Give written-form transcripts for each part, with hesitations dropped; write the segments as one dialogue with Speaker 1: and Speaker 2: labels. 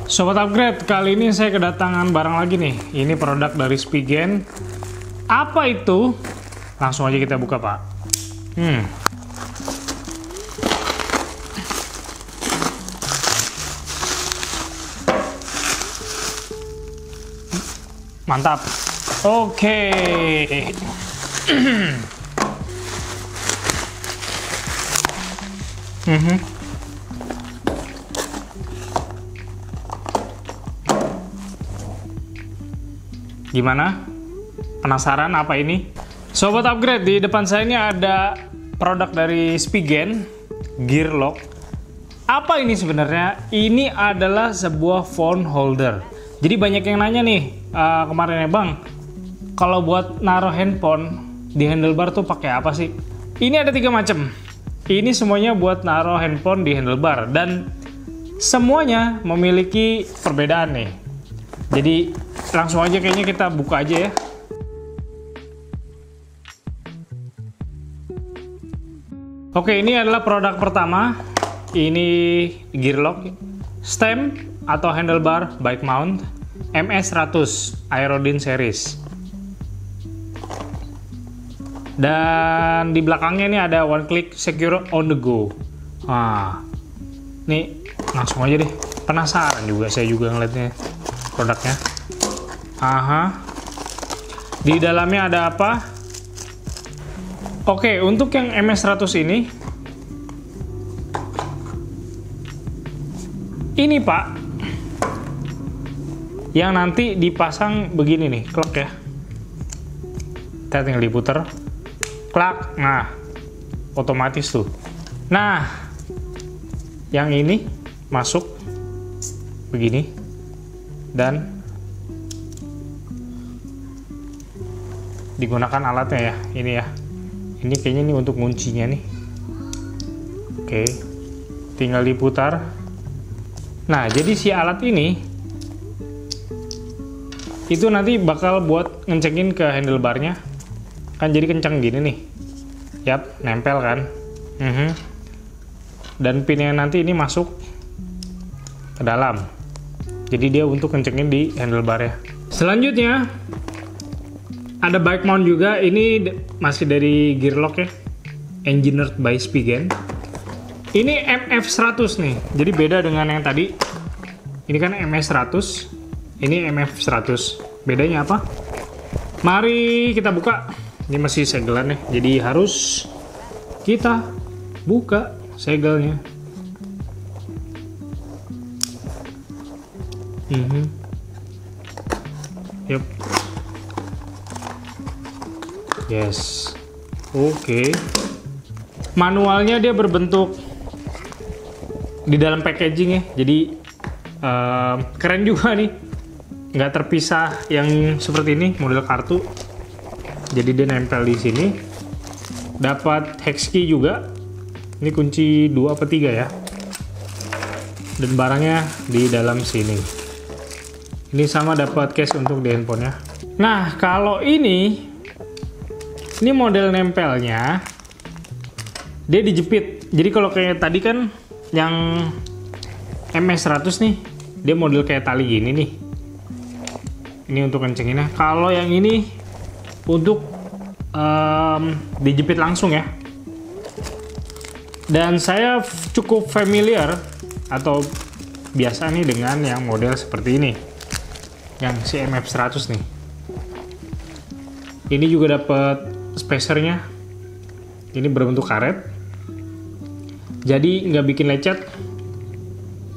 Speaker 1: Sobat Upgrade, kali ini saya kedatangan barang lagi nih. Ini produk dari Spigen. Apa itu? Langsung aja kita buka, Pak. Mantap. Oke. Gimana? Penasaran apa ini? Sobat Upgrade, di depan saya ini ada produk dari Spigen, Gear Lock. Apa ini sebenarnya? Ini adalah sebuah phone holder. Jadi banyak yang nanya nih kemarin ya, Bang, kalau buat naruh handphone di handlebar tuh pakai apa sih? Ini ada 3 macam. Ini semuanya buat naruh handphone di handlebar dan semuanya memiliki perbedaan nih. Jadi langsung aja kayaknya kita buka aja ya. Oke, ini adalah produk pertama. Ini Gear Lock stem atau handlebar bike mount MS100 Aerodyn series. Dan di belakangnya ini ada one click secure on the go. Nah, ini langsung aja deh. Penasaran juga saya juga ngeliatnya produknya. Di dalamnya ada apa? Oke, untuk yang MS100 ini Pak, yang nanti dipasang begini nih, klak ya. Kita tinggal diputer, klak, nah, otomatis tuh. Nah, yang ini masuk begini dan digunakan alatnya ya, ini ya. Ini kayaknya ini untuk kuncinya nih. Oke, tinggal diputar. Nah, jadi si alat ini itu nanti bakal buat ngencengin ke handlebarnya. Kan jadi kenceng gini nih. Yap, nempel kan. Dan pinnya nanti ini masuk ke dalam. Jadi dia untuk kencengin di handlebarnya. Selanjutnya ada bike mount juga. Ini masih dari Gear Lock ya, engineered by Spigen. Ini MF100 nih, jadi beda dengan yang tadi. Ini kan MS100, ini MF100. Bedanya apa? Mari kita buka. Ini masih segelan nih, jadi harus kita buka segelnya. Yup. Yes. Oke. Manualnya dia berbentuk di dalam packaging ya. Jadi keren juga nih. Nggak terpisah yang seperti ini, model kartu. Jadi dia nempel di sini. Dapat hex key juga. Ini kunci 2 apa 3 ya. Dan barangnya di dalam sini. Ini sama dapat case untuk di handphonenya. Nah, kalau ini model nempelnya, dia dijepit. Jadi kalau kayak tadi kan yang MS100 nih, dia model kayak tali gini nih. Ini untuk kencenginnya. Kalau yang ini untuk dijepit langsung ya. Dan saya cukup familiar atau biasa nih dengan yang model seperti ini, yang si MF100 nih. Ini juga dapat spacernya. Ini berbentuk karet, jadi nggak bikin lecet.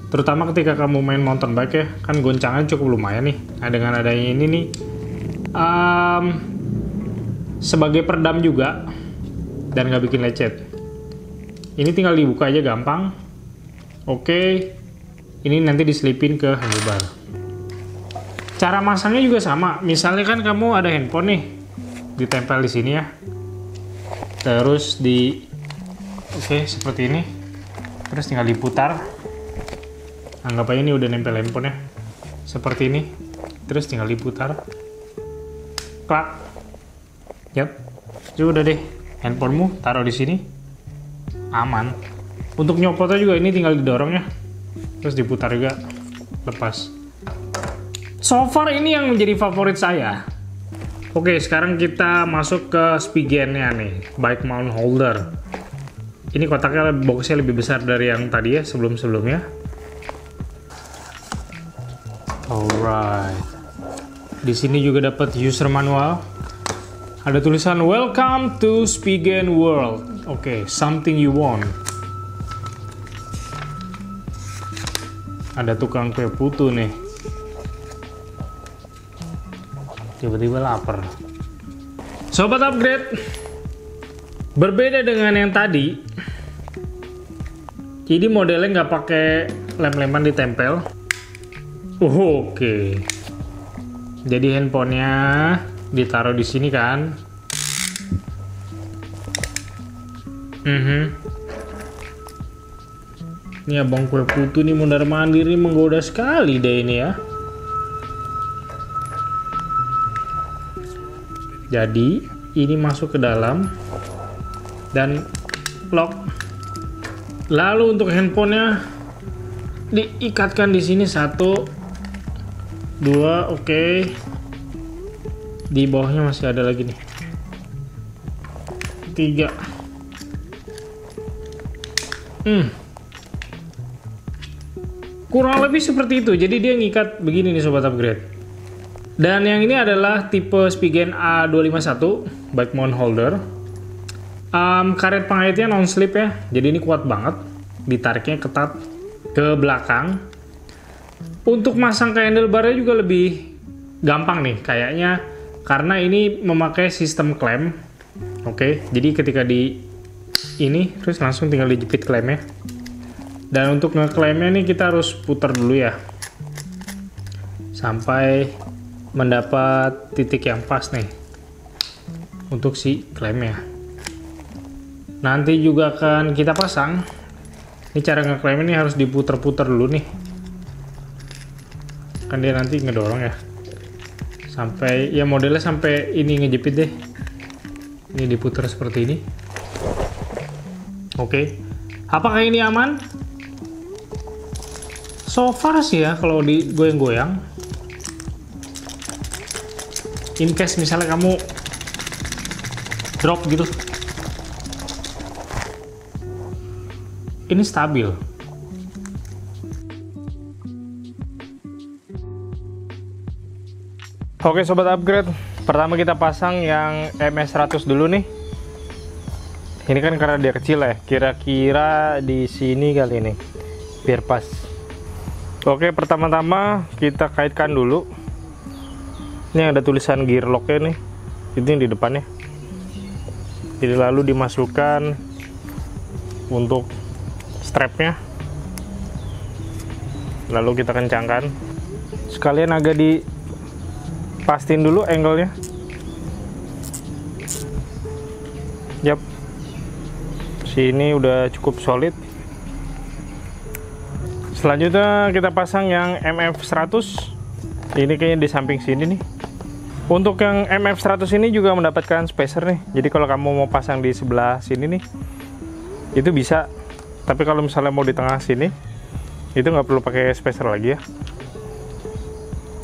Speaker 1: Terutama ketika kamu main mountain bike ya, kan goncangan cukup lumayan nih. Nah, dengan adanya ini nih, sebagai peredam juga dan nggak bikin lecet. Ini tinggal dibuka aja gampang. Oke, ini nanti diselipin ke handlebar. Cara masangnya juga sama. Misalnya kan kamu ada handphone nih, ditempel di sini ya. Terus oke, seperti ini. Terus tinggal diputar. Anggap aja ini udah nempel handphone ya. Seperti ini. Terus tinggal diputar. Klak. Yap. Udah deh. Handphonemu taruh di sini. Aman. Untuk nyopotnya juga ini tinggal didorong ya. Terus diputar juga. lepas. So far ini yang menjadi favorit saya. Oke, sekarang kita masuk ke spigennya nih, bike mount holder. Ini kotaknya, boxnya lebih besar dari yang tadi ya, sebelum-sebelumnya. Alright. Di sini juga dapat user manual. Ada tulisan Welcome to Spigen World. Oke, something you want. Ada tukang kue putu nih. Tiba-tiba lapar. Sobat upgrade, berbeda dengan yang tadi. Jadi modelnya nggak pakai lem-leman ditempel. Oke. Jadi handphonenya ditaruh di sini kan. Ini abang kue putu nih mondar mandir nih, menggoda sekali deh ini ya. Jadi ini masuk ke dalam dan lock. Lalu untuk handphonenya diikatkan di sini 1, 2, oke. Di bawahnya masih ada lagi nih. 3. Kurang lebih seperti itu. Jadi dia ngikat begini nih sobat upgrade. Dan yang ini adalah tipe Spigen A251 bike mount holder. Karet pengaitnya non slip ya. Jadi ini kuat banget. Ditariknya ketat ke belakang. Untuk masang ke handlebarnya juga lebih gampang nih kayaknya, karena ini memakai sistem klem. Oke, jadi ketika di ini terus langsung tinggal dijepit klemnya. Dan untuk ngeklemnya nih kita harus putar dulu ya, sampai mendapat titik yang pas nih untuk si klemnya. Nanti juga akan kita pasang. Ini cara ngeklem ini harus diputar-putar dulu nih, kan dia nanti ngedorong ya, sampai ya modelnya sampai ini ngejepit deh. Ini diputar seperti ini. Oke, apakah ini aman? So far sih ya, kalau digoyang-goyang, in case misalnya kamu drop gitu, ini stabil. Oke sobat upgrade, pertama kita pasang yang MS100 dulu nih. Ini kan karena dia kecil ya, kira-kira di sini kali ini, biar pas. Oke, pertama-tama kita kaitkan dulu. Ini ada tulisan gear lock-nya nih, ini di depannya. Jadi lalu dimasukkan untuk strapnya, lalu kita kencangkan. Sekalian agak dipastiin dulu angle-nya. Yap, sini udah cukup solid. Selanjutnya kita pasang yang MF100. Ini kayaknya di samping sini nih. Untuk yang MF100 ini juga mendapatkan spacer nih. Jadi kalau kamu mau pasang di sebelah sini nih, itu bisa. Tapi kalau misalnya mau di tengah sini, itu nggak perlu pakai spacer lagi ya.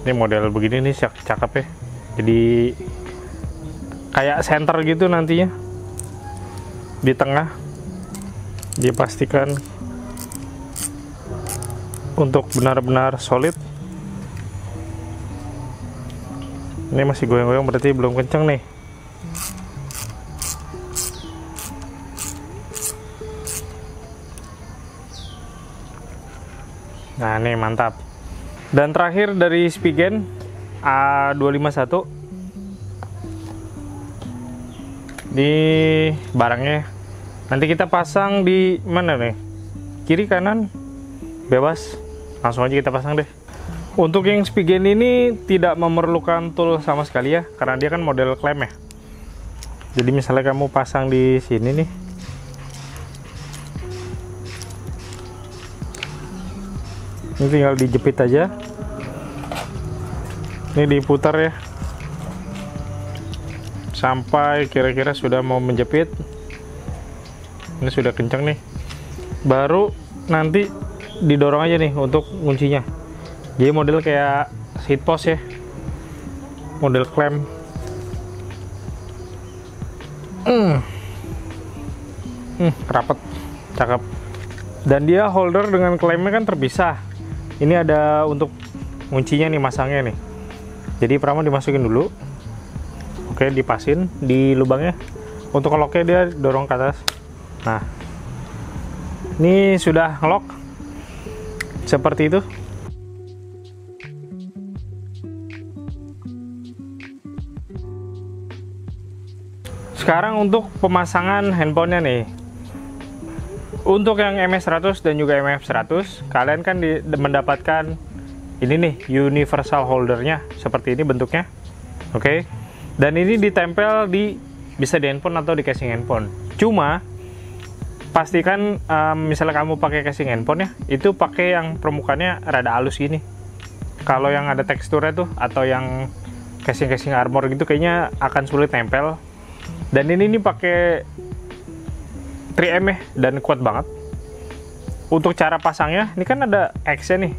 Speaker 1: Ini model begini nih, cakep ya. Jadi kayak center gitu nantinya. Di tengah dipastikan untuk benar-benar solid. Ini masih goyang-goyang, berarti belum kenceng nih. Nah ini mantap. Dan terakhir dari Spigen A251, di barangnya nanti kita pasang di mana nih, kiri kanan bebas, langsung aja kita pasang deh. Untuk yang Spigen ini tidak memerlukan tool sama sekali ya, karena dia kan model klem ya. Jadi misalnya kamu pasang di sini nih, ini tinggal dijepit aja. Ini diputar ya, sampai kira-kira sudah mau menjepit. Ini sudah kenceng nih, baru nanti didorong aja nih untuk kuncinya. Jadi model kayak seat post ya, model klem. Rapet, cakep. Dan dia holder dengan klemnya kan terpisah. Ini ada untuk kuncinya nih, masangnya nih. Jadi pertama dimasukin dulu. Oke, dipasin di lubangnya. Untuk locknya dia dorong ke atas. Nah, ini sudah lock seperti itu. Sekarang untuk pemasangan handphonenya nih. Untuk yang MS100 dan juga MF100, kalian kan mendapatkan ini nih, universal holdernya. Seperti ini bentuknya. Oke. Dan ini ditempel bisa di handphone atau di casing handphone. Cuma pastikan misalnya kamu pakai casing handphone ya, itu pakai yang permukaannya rada halus gini. Kalau yang ada teksturnya tuh atau yang casing armor gitu kayaknya akan sulit nempel. Dan ini pakai 3M ya, dan kuat banget. Untuk cara pasangnya, ini kan ada X-nya nih.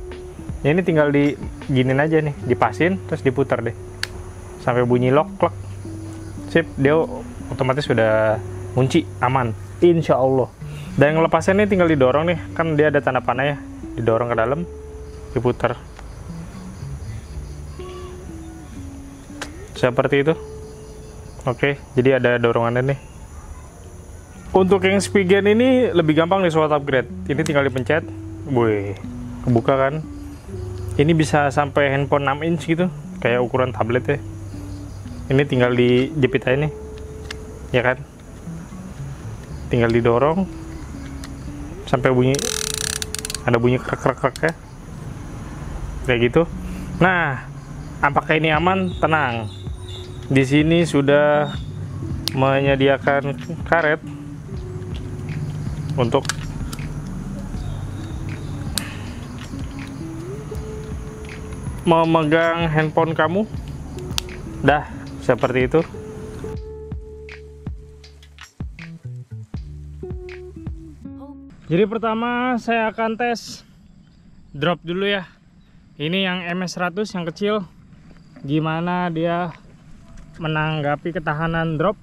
Speaker 1: Ini tinggal diginin aja nih, dipasin terus diputar deh. Sampai bunyi lock, klek. Sip, dia otomatis sudah kunci, aman. Insya Allah. Dan yang lepasnya nih tinggal didorong nih, kan dia ada tanda panah ya. Didorong ke dalam, diputar. Seperti itu. Oke, jadi ada dorongannya nih. Untuk yang Spigen ini lebih gampang nih soal upgrade. Ini tinggal dipencet, wih, kebuka kan. Ini bisa sampai handphone 6 inch gitu, kayak ukuran tablet ya. Ini tinggal dijepit aja nih, ya kan. Tinggal didorong sampai ada bunyi krek ya, kayak gitu. Nah, apakah ini aman? Tenang. Di sini sudah menyediakan karet untuk memegang handphone kamu. Dah, seperti itu. Jadi pertama saya akan tes drop dulu ya. Ini yang MS100 yang kecil. Gimana dia menanggapi ketahanan drop.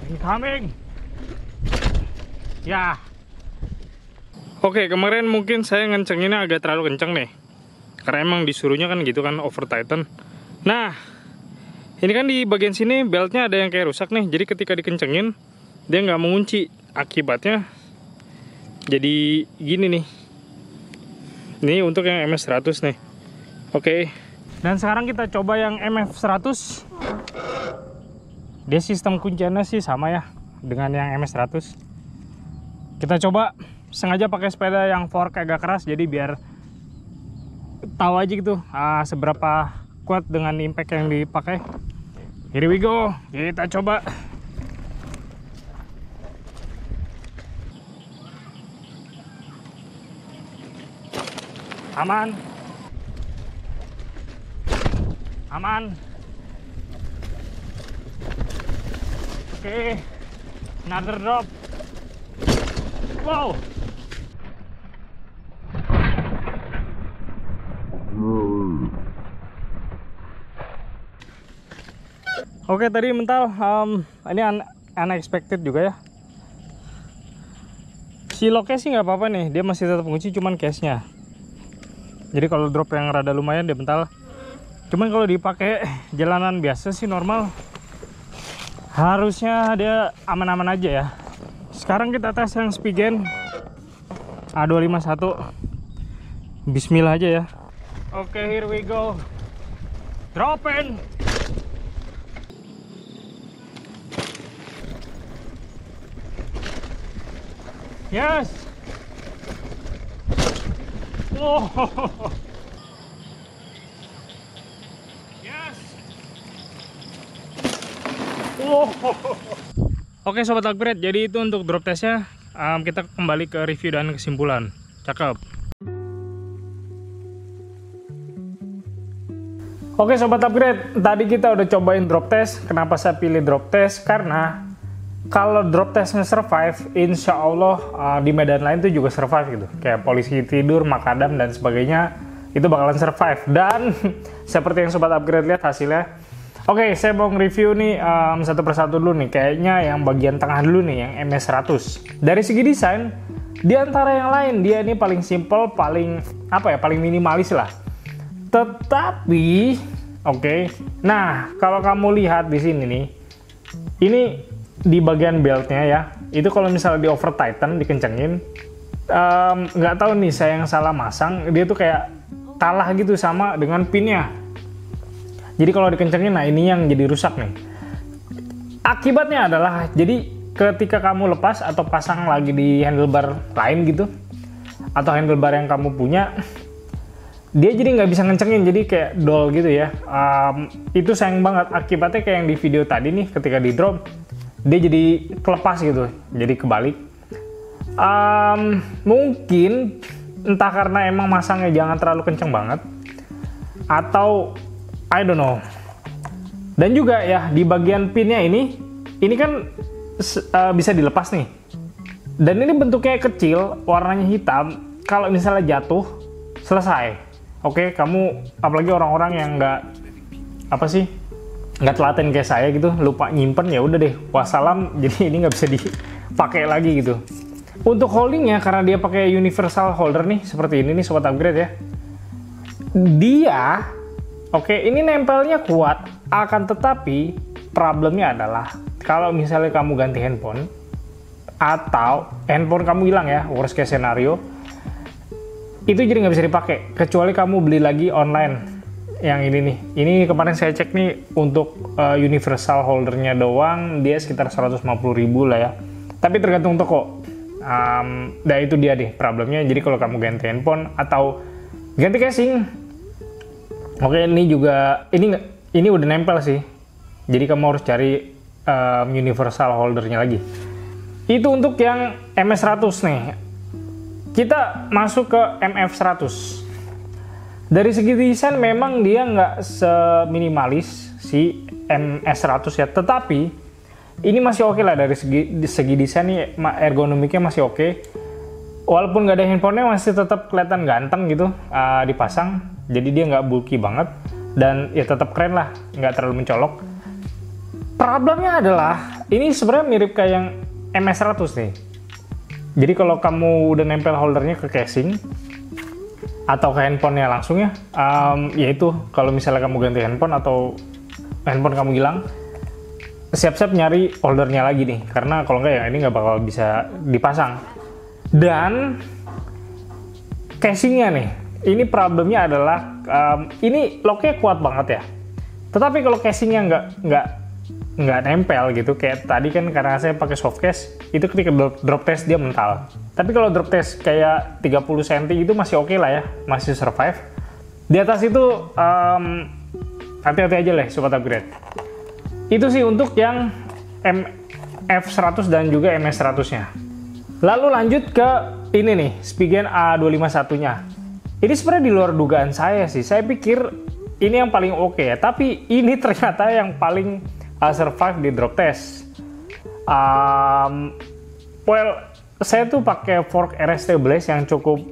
Speaker 1: Incoming. Ya. Oke, kemarin mungkin saya ngencenginnya agak terlalu kenceng nih. Karena emang disuruhnya kan gitu kan, over tighten. Nah, ini kan di bagian sini beltnya ada yang kayak rusak nih. Jadi ketika dikencengin, dia nggak mengunci. Akibatnya jadi gini nih. Ini untuk yang MS100 nih. Oke. Dan sekarang kita coba yang MF100. Dia sistem kunciannya sih sama ya dengan yang MS100. Kita coba, sengaja pakai sepeda yang fork agak keras, jadi biar tahu aja gitu seberapa kuat dengan impact yang dipakai. Here we go, kita coba. Aman. Aman. Oke, another drop. Wow. Oke, tadi mental ini unexpected juga ya. Si locknya sih nggak apa-apa nih, dia masih tetap kunci, cuman case-nya. Jadi kalau drop yang rada lumayan dia mental. Cuman kalau dipakai jalanan biasa sih normal, harusnya dia aman-aman aja ya. Sekarang kita tes yang Spigen A251. Bismillah aja ya. Oke, here we go. Drop in. Yes. Oh. Yes. Oh. Oke sobat upgrade, jadi itu untuk drop testnya. Kita kembali ke review dan kesimpulan. Cakep. Oke sobat upgrade, tadi kita udah cobain drop test. Kenapa saya pilih drop test? Karena kalau drop testnya survive, insya Allah di medan lain tuh juga survive gitu. Kayak polisi tidur, makadam, dan sebagainya, itu bakalan survive. Dan seperti yang Sobat Upgrade lihat hasilnya. Oke, saya mau nge-review nih satu persatu dulu nih. Kayaknya yang bagian tengah dulu nih, yang MS100. Dari segi desain, di antara yang lain, dia ini paling simple, paling paling minimalis lah. Tetapi, oke. Nah, kalau kamu lihat di sini nih, ini di bagian beltnya ya, itu kalau misalnya di over tighten, dikencengin, nggak tahu nih saya yang salah masang, dia tuh kayak kalah gitu sama dengan pinnya. Jadi kalau dikencengin, nah ini yang jadi rusak nih. Akibatnya adalah, jadi ketika kamu lepas atau pasang lagi di handlebar lain gitu, atau handlebar yang kamu punya, dia jadi nggak bisa ngencengin, jadi kayak dol gitu ya. Itu sayang banget. Akibatnya kayak yang di video tadi nih, ketika di drop, dia jadi kelepas gitu, jadi kebalik. Mungkin entah karena emang masangnya jangan terlalu kenceng banget, atau I don't know. Dan juga ya di bagian pinnya ini kan bisa dilepas nih. Dan ini bentuknya kecil, warnanya hitam. Kalau misalnya jatuh, selesai. Oke, kamu apalagi orang-orang yang nggak telaten kayak saya gitu, lupa nyimpen, ya udah deh, wassalam. Jadi ini nggak bisa dipakai lagi gitu. Untuk holdingnya, karena dia pakai universal holder nih, seperti ini nih Sobat Upgrade ya. Dia, ini nempelnya kuat, akan tetapi problemnya adalah kalau misalnya kamu ganti handphone atau handphone kamu hilang ya, worst case scenario, itu jadi nggak bisa dipakai kecuali kamu beli lagi online. Yang ini nih, ini kemarin saya cek nih, untuk universal holdernya doang dia sekitar 150.000 lah ya, tapi tergantung toko. Dan itu dia deh problemnya. Jadi kalau kamu ganti handphone atau ganti casing, ini juga ini udah nempel sih, jadi kamu harus cari universal holdernya lagi. Itu untuk yang MS100 nih. Kita masuk ke MF100. Dari segi desain memang dia nggak seminimalis si MS100 ya, tetapi ini masih oke lah dari segi desain nih, ergonomiknya masih oke. Walaupun nggak ada handphonenya masih tetap kelihatan ganteng gitu dipasang, jadi dia nggak bulky banget dan ya tetap keren lah, nggak terlalu mencolok. Problemnya adalah ini sebenarnya mirip kayak yang MS100 nih. Jadi kalau kamu udah nempel holdernya ke casing atau ke handphonenya langsung ya, yaitu kalau misalnya kamu ganti handphone atau handphone kamu hilang, siap-siap nyari holdernya lagi nih, karena kalau nggak ya ini nggak bakal bisa dipasang. Dan casingnya nih, ini problemnya adalah ini locknya kuat banget ya, tetapi kalau casingnya nggak nempel gitu, kayak tadi kan karena saya pakai soft case, itu ketika drop test dia mental. Tapi kalau drop test kayak 30 cm itu masih oke lah ya, masih survive. Di atas itu hati-hati aja lah Sobat Upgrade. Itu sih untuk yang MF100 dan juga MS100-nya. Lalu lanjut ke ini nih, Spigen A251-nya. Ini sebenarnya di luar dugaan saya sih. Saya pikir ini yang paling oke ya, tapi ini ternyata yang paling survive di drop test. Saya tuh pakai fork RST Blaze yang cukup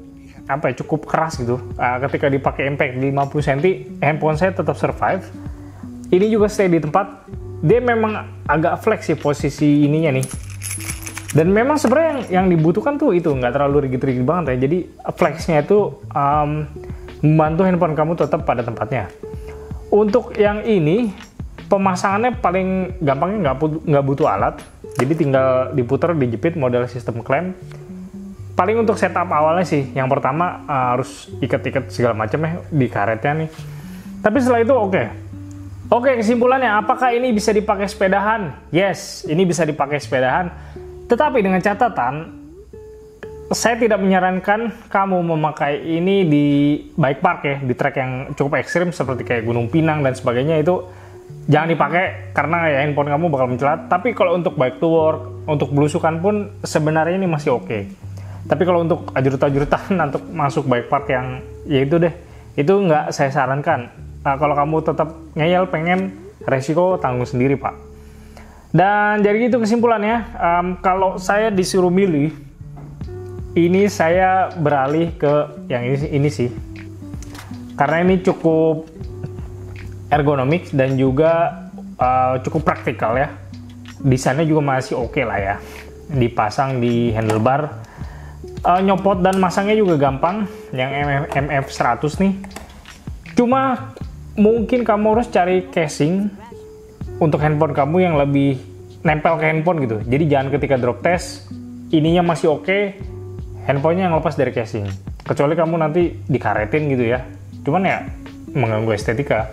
Speaker 1: keras gitu. Ketika dipakai impact di 50 cm, handphone saya tetap survive. Ini juga stay di tempat. Dia memang agak flex sih posisi ininya nih. Dan memang sebenarnya yang dibutuhkan tuh itu nggak terlalu rigid-rigid banget ya. Jadi flexnya itu membantu handphone kamu tetap pada tempatnya. Untuk yang ini pemasangannya paling gampangnya nggak butuh alat, jadi tinggal diputer, dijepit, model sistem klem. Paling untuk setup awalnya sih, yang pertama harus ikat-ikat segala macam ya di karetnya nih. Tapi setelah itu oke, kesimpulannya, apakah ini bisa dipakai sepedahan? Yes, ini bisa dipakai sepedahan. Tetapi dengan catatan, saya tidak menyarankan kamu memakai ini di bike park ya, di trek yang cukup ekstrim seperti kayak Gunung Pinang dan sebagainya. Itu jangan dipakai karena ya handphone kamu bakal mencelat. Tapi kalau untuk bike to work, untuk belusukan pun sebenarnya ini masih oke. Tapi kalau untuk ajurut-ajurutan untuk masuk bike park yang ya itu deh, itu nggak saya sarankan. Kalau kamu tetap ngeyel pengen, resiko tanggung sendiri Pak. Dan jadi itu kesimpulannya. Kalau saya disuruh milih, ini saya beralih ke yang ini sih, karena ini cukup ergonomik dan juga cukup praktikal ya. Desainnya juga masih oke lah ya, dipasang di handlebar. Nyopot dan masangnya juga gampang, yang MF100 nih. Cuma mungkin kamu harus cari casing untuk handphone kamu yang lebih nempel ke handphone gitu. Jadi jangan ketika drop test ininya masih oke, handphonenya yang lepas dari casing. Kecuali kamu nanti dikaretin gitu ya. Cuman ya mengganggu estetika.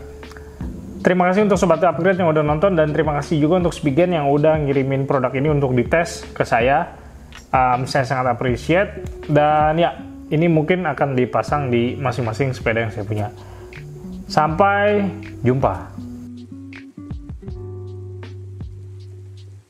Speaker 1: Terima kasih untuk Sobat Upgrade yang udah nonton, dan terima kasih juga untuk Spigen yang udah ngirimin produk ini untuk dites ke saya. Saya sangat appreciate, dan ya ini mungkin akan dipasang di masing-masing sepeda yang saya punya. Sampai jumpa.